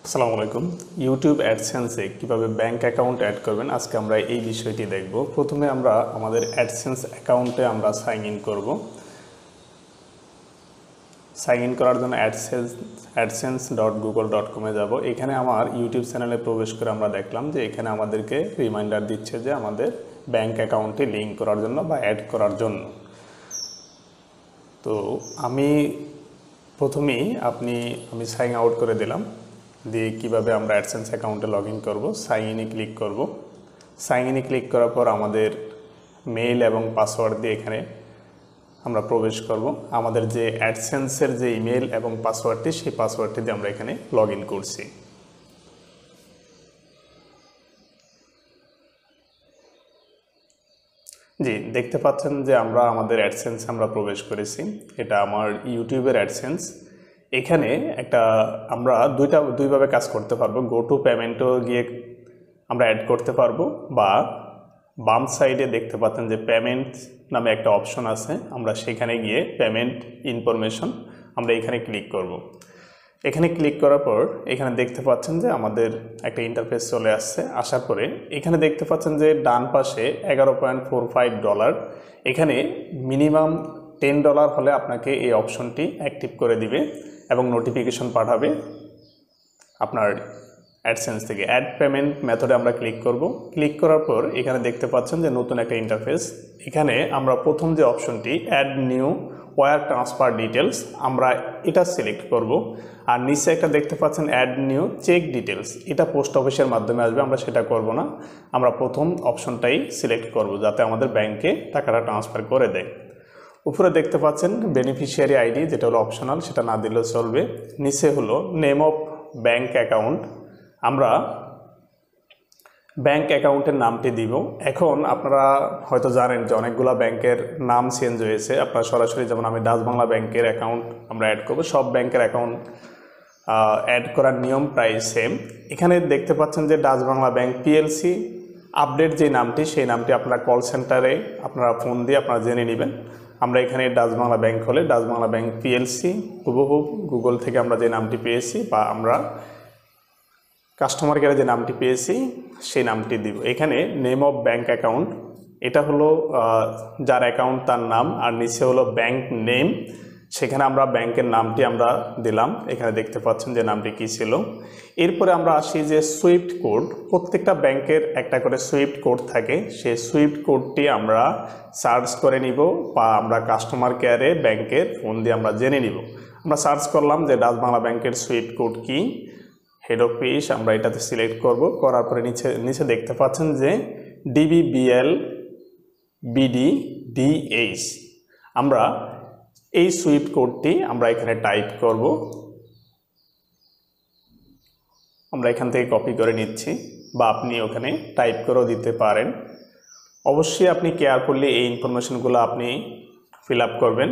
আসসালামু আলাইকুম। ইউটিউব অ্যাডসেন্সে কীভাবে ব্যাংক অ্যাকাউন্ট অ্যাড করবেন আজকে আমরা এই বিষয়টি দেখব। প্রথমে আমরা আমাদের অ্যাডসেন্স অ্যাকাউন্টে আমরা সাইন ইন করব। সাইন ইন করার জন্য adsense.google.com যাব। এখানে আমার ইউটিউব চ্যানেলে প্রবেশ করে আমরা দেখলাম যে এখানে আমাদেরকে রিমাইন্ডার দিচ্ছে যে আমাদের ব্যাংক অ্যাকাউন্টে লিঙ্ক করার জন্য বা অ্যাড করার জন্য। তো আমি প্রথমেই আমি সাইন আউট করে দিলাম, দিয়ে কীভাবে আমরা অ্যাডসেন্স অ্যাকাউন্টে লগ ইন করবো, সাইন ইনে ক্লিক করব। সাইন ইনে ক্লিক করার পর আমাদের মেইল এবং পাসওয়ার্ড দিয়ে এখানে আমরা প্রবেশ করব। আমাদের যে অ্যাডসেন্সের যে ইমেল এবং পাসওয়ার্ডটি, সেই পাসওয়ার্ডটি দিয়ে আমরা এখানে লগ ইন করছি। জি, দেখতে পাচ্ছেন যে আমরা আমাদের অ্যাডসেন্সে আমরা প্রবেশ করেছি। এটা আমার ইউটিউবের অ্যাডসেন্স। এখানে আমরা দুইভাবে কাজ করতে পারবো। গো টু পেমেন্টও গিয়ে আমরা অ্যাড করতে পারবো, বা বাম সাইডে দেখতে পাচ্ছেন যে পেমেন্ট নামে একটা অপশন আছে, আমরা সেখানে গিয়ে পেমেন্ট ইনফরমেশন আমরা এখানে ক্লিক করব। এখানে ক্লিক করার পর এখানে দেখতে পাচ্ছেন যে আমাদের একটা ইন্টারফেস চলে আসছে। আসার পরে এখানে দেখতে পাচ্ছেন যে ডান পাশে $11.45, এখানে মিনিমাম $10 হলে আপনাকে এই অপশনটি অ্যাক্টিভ করে দিবে এবং নোটিফিকেশন পাঠাবে আপনার অ্যাডসেন্স থেকে। অ্যাড পেমেন্ট মেথডে আমরা ক্লিক করব। ক্লিক করার পর এখানে দেখতে পাচ্ছেন যে নতুন একটা ইন্টারফেস। এখানে আমরা প্রথম যে অপশনটি add new wire transfer details, আমরা এটা সিলেক্ট করব। আর নিচে একটা দেখতে পাচ্ছেন অ্যাড নিউ চেক ডিটেলস, এটা পোস্ট অফিসের মাধ্যমে আসবে, আমরা সেটা করব না। আমরা প্রথম অপশনটাই সিলেক্ট করব যাতে আমাদের ব্যাংকে টাকাটা ট্রান্সফার করে দেয়। উপরে দেখতে পাচ্ছেন বেনিফিশিয়ারি আইডি, যেটা হলো অপশনাল, সেটা না দিলেও চলবে। নিচে হলো নেম অফ ব্যাংক অ্যাকাউন্ট, আমরা ব্যাংক অ্যাকাউন্টের নামটি দিব। এখন আপনারা হয়তো জানেন যে অনেকগুলো ব্যাংকের নাম চেঞ্জ হয়েছে। আপনারা সরাসরি, যেমন আমি ডাচ বাংলা ব্যাংকের অ্যাকাউন্ট আমরা অ্যাড করব। সব ব্যাংকের অ্যাকাউন্ট অ্যাড করার নিয়ম প্রায় সেম। এখানে দেখতে পাচ্ছেন যে Dutch Bangla bank PLC update যে নামটি, সেই নামটি আপনারা কল সেন্টারে আপনারা ফোন দিয়ে আপনারা জেনে নেবেন। আমরা এখানে ডাচ বাংলা ব্যাংক হলে ডাচ বাংলা ব্যাংক পিএলসি হুবহুব গুগল থেকে আমরা যে নামটি পেয়েছি বা আমরা কাস্টমার কেয়ারে যে নামটি পেয়েছি সেই নামটি দিব। এখানে নেম অফ ব্যাংক অ্যাকাউন্ট, এটা হলো যার অ্যাকাউন্ট তার নাম, আর নিচে হলো ব্যাংক নেম, সেখানে আমরা ব্যাংকের নামটি আমরা দিলাম। এখানে দেখতে পাচ্ছেন যে নামটি কী ছিল। এরপরে আমরা আসি যে সুইফট কোড, প্রত্যেকটা ব্যাংকের একটা করে সুইফট কোড থাকে, সেই সুইফট কোডটি আমরা সার্চ করে নিব বা আমরা কাস্টমার কেয়ারে ব্যাংকের ফোন দিয়ে আমরা জেনে নিব। আমরা সার্চ করলাম যে ডাচ বাংলা ব্যাংকের সুইফট কোড কি, হেড অফিস, আমরা এটাতে সিলেক্ট করব। করার পরে নিচে দেখতে পাচ্ছেন যে DBBL BD DH, আমরা এই সুইফট কোডটি আমরা এখানে টাইপ করব। আমরা এখান থেকে কপি করে নিচ্ছি, বা আপনি ওখানে টাইপ করেও দিতে পারেন। অবশ্যই আপনি কেয়ারফুলি এই ইনফরমেশনগুলো আপনি ফিল আপ করবেন।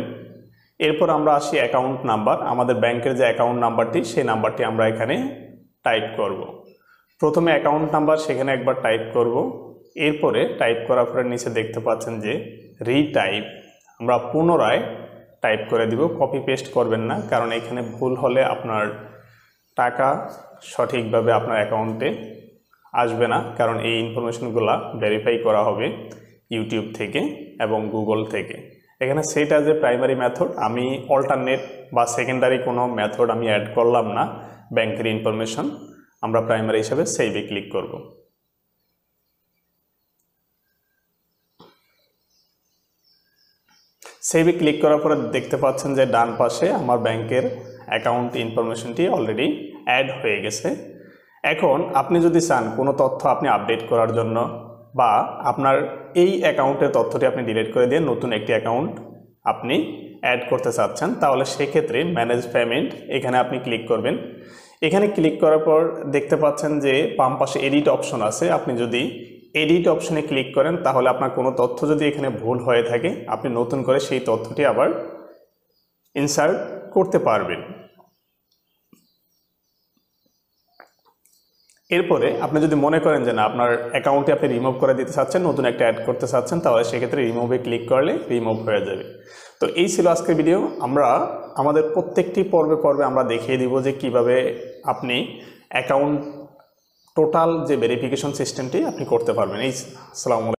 এরপর আমরা আসি অ্যাকাউন্ট নাম্বার, আমাদের ব্যাংকের যে অ্যাকাউন্ট নাম্বারটি, সেই নাম্বারটি আমরা এখানে টাইপ করব। প্রথমে অ্যাকাউন্ট নাম্বার সেখানে একবার টাইপ করব। এরপরে টাইপ করার পরে নিচে দেখতে পাচ্ছেন যে রিটাইপ, আমরা পুনরায় টাইপ করে দিব। কপি পেস্ট করবেন না, কারণ এখানে ভুল হলে আপনার টাকা সঠিকভাবে আপনার অ্যাকাউন্টে আসবে না, কারণ এই ইনফরমেশনগুলো ভেরিফাই করা হবে ইউটিউব থেকে এবং গুগল থেকে। এখানে সেটা যে প্রাইমারি মেথড, আমি অল্টারনেট বা সেকেন্ডারি কোনো মেথড আমি অ্যাড করলাম না। ব্যাংকের ইনফরমেশন আমরা প্রাইমারি হিসাবে সেভে ক্লিক করব। সেভে ক্লিক করার পরে দেখতে পাচ্ছেন যে ডান পাশে আমার ব্যাংকের অ্যাকাউন্ট ইনফরমেশনটি অলরেডি অ্যাড হয়ে গেছে। এখন আপনি যদি চান কোনো তথ্য আপনি আপডেট করার জন্য, বা আপনার এই অ্যাকাউন্টের তথ্যটি আপনি ডিলিট করে দিয়ে নতুন একটি অ্যাকাউন্ট আপনি অ্যাড করতে চাচ্ছেন, তাহলে সেক্ষেত্রে ম্যানেজ পেমেন্ট এখানে আপনি ক্লিক করবেন। এখানে ক্লিক করার পর দেখতে পাচ্ছেন যে বাম পাশে এডিট অপশন আছে। আপনি যদি এডিট অপশনে ক্লিক করেন, তাহলে আপনার কোনো তথ্য যদি এখানে ভুল হয়ে থাকে, আপনি নতুন করে সেই তথ্যটি আবার ইনসার্ট করতে পারবেন। এরপরে আপনি যদি মনে করেন যে না, আপনার অ্যাকাউন্টে আপনি রিমুভ করে দিতে চাচ্ছেন, নতুন একটা অ্যাড করতে চাচ্ছেন, তাহলে সেক্ষেত্রে রিমুভে ক্লিক করলে রিমুভ হয়ে যাবে। তো এই ছিল আজকের ভিডিও। আমরা আমাদের প্রত্যেকটি পর্বে আমরা দেখিয়ে দিব যে কিভাবে আপনি অ্যাকাউন্ট টোটাল যে ভেরিফিকেশন সিস্টেমটি আপনি করতে পারবেন। আসসালামু আলাইকুম।